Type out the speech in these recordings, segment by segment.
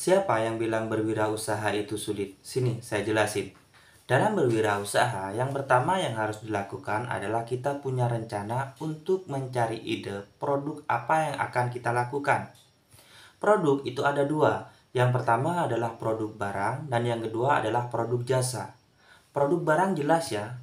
Siapa yang bilang berwirausaha itu sulit? Sini, saya jelasin. Dalam berwirausaha, yang pertama yang harus dilakukan adalah kita punya rencana untuk mencari ide produk apa yang akan kita lakukan. Produk itu ada dua. Yang pertama adalah produk barang dan yang kedua adalah produk jasa. Produk barang jelas ya.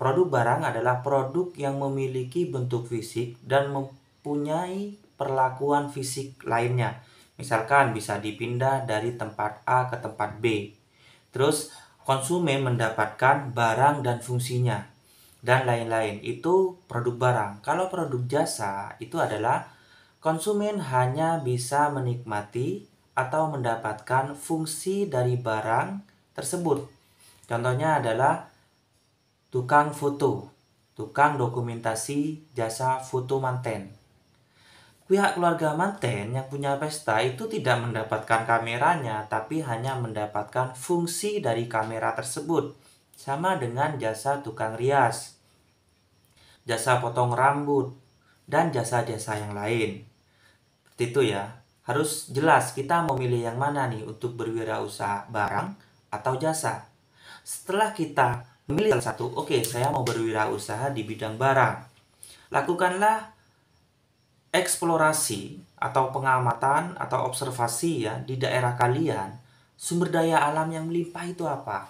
Produk barang adalah produk yang memiliki bentuk fisik dan mempunyai perlakuan fisik lainnya. Misalkan bisa dipindah dari tempat A ke tempat B. Terus konsumen mendapatkan barang dan fungsinya dan lain-lain. Itu produk barang. Kalau produk jasa itu adalah konsumen hanya bisa menikmati atau mendapatkan fungsi dari barang tersebut. Contohnya adalah tukang foto, tukang dokumentasi jasa foto manten. Pihak keluarga manten yang punya pesta itu tidak mendapatkan kameranya, tapi hanya mendapatkan fungsi dari kamera tersebut. Sama dengan jasa tukang rias, jasa potong rambut, dan jasa-jasa yang lain. Seperti itu ya. Harus jelas kita mau milih yang mana nih untuk berwirausaha, barang atau jasa. Setelah kita memilih salah satu, oke, saya mau berwirausaha di bidang barang. Lakukanlah eksplorasi atau pengamatan atau observasi ya di daerah kalian. Sumber daya alam yang melimpah itu apa?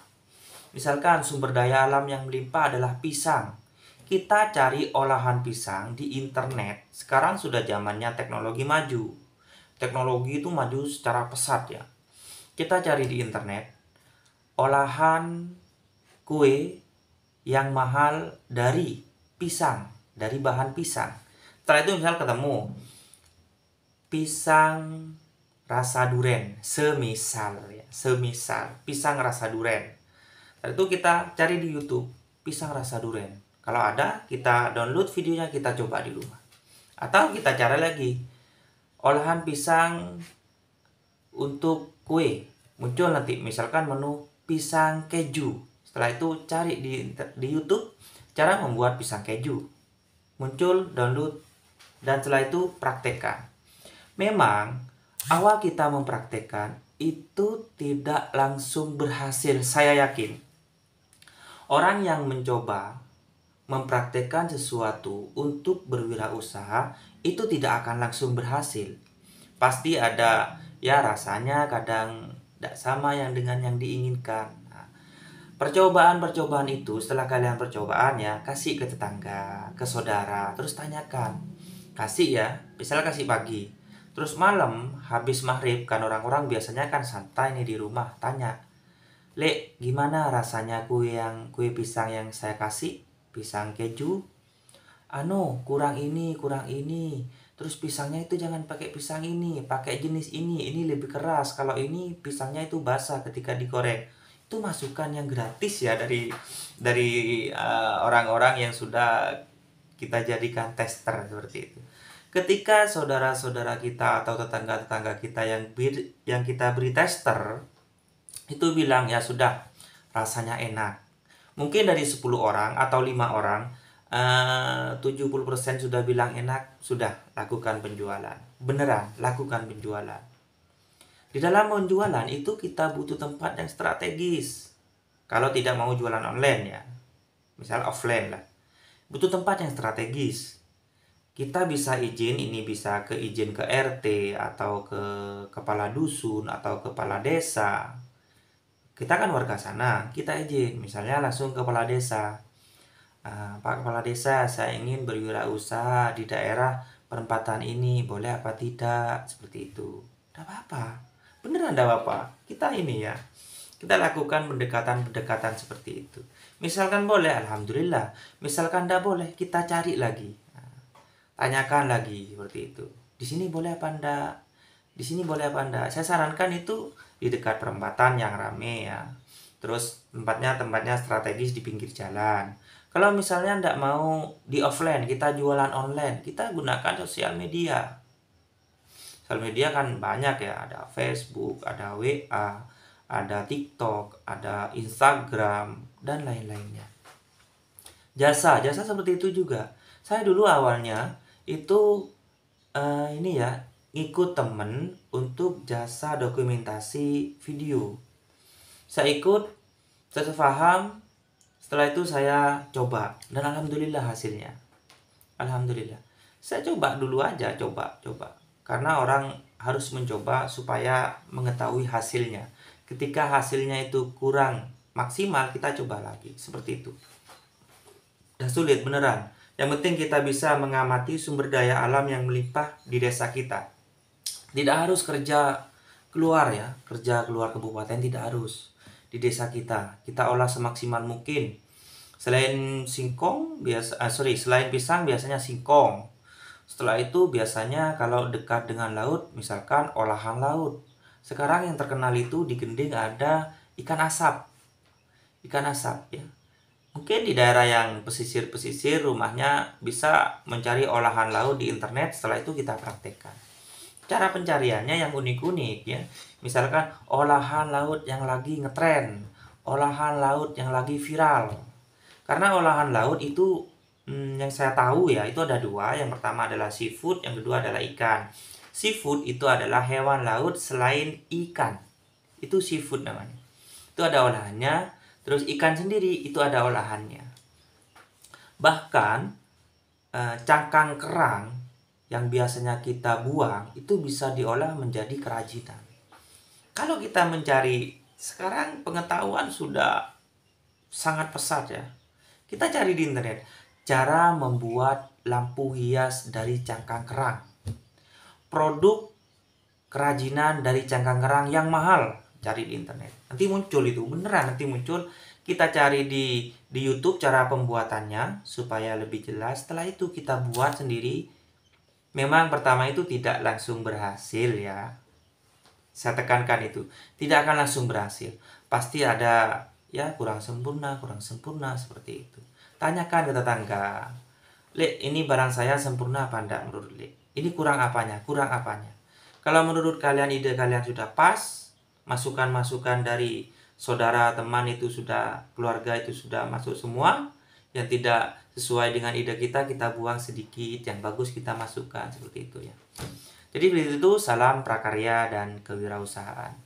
Misalkan sumber daya alam yang melimpah adalah pisang. Kita cari olahan pisang di internet. Sekarang sudah zamannya teknologi maju. Teknologi itu maju secara pesat ya. Kita cari di internet olahan kue yang mahal dari pisang, dari bahan pisang. Setelah itu misal ketemu pisang rasa duren, semisal pisang rasa duren. Setelah itu kita cari di YouTube pisang rasa duren. Kalau ada, kita download videonya, kita coba di rumah. Atau kita cari lagi olahan pisang untuk kue. Muncul nanti misalkan menu pisang keju. Setelah itu cari di YouTube cara membuat pisang keju. Muncul, download, dan setelah itu praktekkan. Memang awal kita mempraktekkan itu tidak langsung berhasil. Saya yakin orang yang mencoba mempraktekkan sesuatu untuk berwirausaha itu tidak akan langsung berhasil. Pasti ada ya rasanya kadang tidak sama yang dengan yang diinginkan. Percobaan-percobaan itu setelah kalian percobaan ya kasih ke tetangga, ke saudara, terus tanyakan. Kasih ya, misalnya kasih pagi. Terus malam habis maghrib kan orang-orang biasanya kan santai nih di rumah, tanya. Lek, gimana rasanya kue pisang yang saya kasih? Pisang keju? Kurang ini, kurang ini. Terus pisangnya itu jangan pakai pisang ini, pakai jenis ini lebih keras. Kalau ini pisangnya itu basah ketika digoreng. Itu masukan yang gratis ya dari orang-orang yang sudah kita jadikan tester seperti itu. Ketika saudara-saudara kita atau tetangga-tetangga kita yang kita beri tester itu bilang ya sudah rasanya enak. Mungkin dari 10 orang atau 5 orang 70% sudah bilang enak, sudah lakukan penjualan. Beneran, lakukan penjualan. Di dalam penjualan itu kita butuh tempat yang strategis. Kalau tidak mau jualan online ya, misal offline lah. Butuh tempat yang strategis. Kita bisa bisa izin ke RT atau ke kepala dusun atau kepala desa. Kita kan warga sana, kita izin. Misalnya langsung ke kepala desa. Pak Kepala Desa, saya ingin berwirausaha di daerah perempatan ini, boleh apa tidak? Seperti itu. Tidak apa-apa. Beneran tidak apa-apa. Kita ini ya, kita lakukan pendekatan-pendekatan seperti itu. Misalkan boleh, alhamdulillah. Misalkan tidak boleh, kita cari lagi. Tanyakan lagi seperti itu. Di sini boleh apa enggak? Di sini boleh apa enggak? Saya sarankan itu di dekat perempatan yang rame ya. Terus tempatnya strategis di pinggir jalan. Kalau misalnya tidak mau di offline, kita jualan online, kita gunakan sosial media. Sosial media kan banyak ya, ada Facebook, ada WA, ada TikTok, ada Instagram, dan lain-lainnya. Jasa seperti itu juga. Saya dulu awalnya itu ngikut temen untuk jasa dokumentasi video. Saya ikut, saya paham, setelah itu saya coba dan alhamdulillah hasilnya. Alhamdulillah. Saya coba dulu aja, coba. Karena orang harus mencoba supaya mengetahui hasilnya. Ketika hasilnya itu kurang maksimal, kita coba lagi. Seperti itu. Udah sulit beneran. Yang penting kita bisa mengamati sumber daya alam yang melimpah di desa kita. Tidak harus kerja keluar ya, kerja keluar kabupaten tidak harus. Di desa kita olah semaksimal mungkin. Selain selain pisang biasanya singkong. Setelah itu biasanya kalau dekat dengan laut, misalkan olahan laut. Sekarang yang terkenal itu di Gending ada ikan asap. Ikan asap ya. Mungkin di daerah yang pesisir-pesisir rumahnya bisa mencari olahan laut di internet, setelah itu kita praktekkan. Cara pencariannya yang unik-unik ya. Misalkan olahan laut yang lagi ngetren, olahan laut yang lagi viral. Karena olahan laut itu yang saya tahu ya, itu ada dua. Yang pertama adalah seafood, yang kedua adalah ikan. Seafood itu adalah hewan laut selain ikan. Itu seafood namanya. Itu ada olahannya. Terus ikan sendiri itu ada olahannya. Bahkan cangkang kerang yang biasanya kita buang itu bisa diolah menjadi kerajinan. Kalau kita mencari, sekarang pengetahuan sudah sangat pesat ya. Kita cari di internet cara membuat lampu hias dari cangkang kerang. Produk kerajinan dari cangkang kerang yang mahal, cari di internet. Nanti muncul itu, beneran nanti muncul. Kita cari di YouTube cara pembuatannya supaya lebih jelas. Setelah itu kita buat sendiri. Memang pertama itu tidak langsung berhasil ya. Saya tekankan itu, tidak akan langsung berhasil. Pasti ada ya kurang sempurna seperti itu. Tanyakan ke tetangga. Lek, ini barang saya sempurna apa enggak menurut Lek? Ini kurang apanya? Kalau menurut kalian ide kalian sudah pas, masukan-masukan dari saudara, teman itu sudah, keluarga itu sudah masuk semua. Yang tidak sesuai dengan ide kita buang sedikit, yang bagus kita masukkan, seperti itu ya. Jadi begitu, salam prakarya dan kewirausahaan.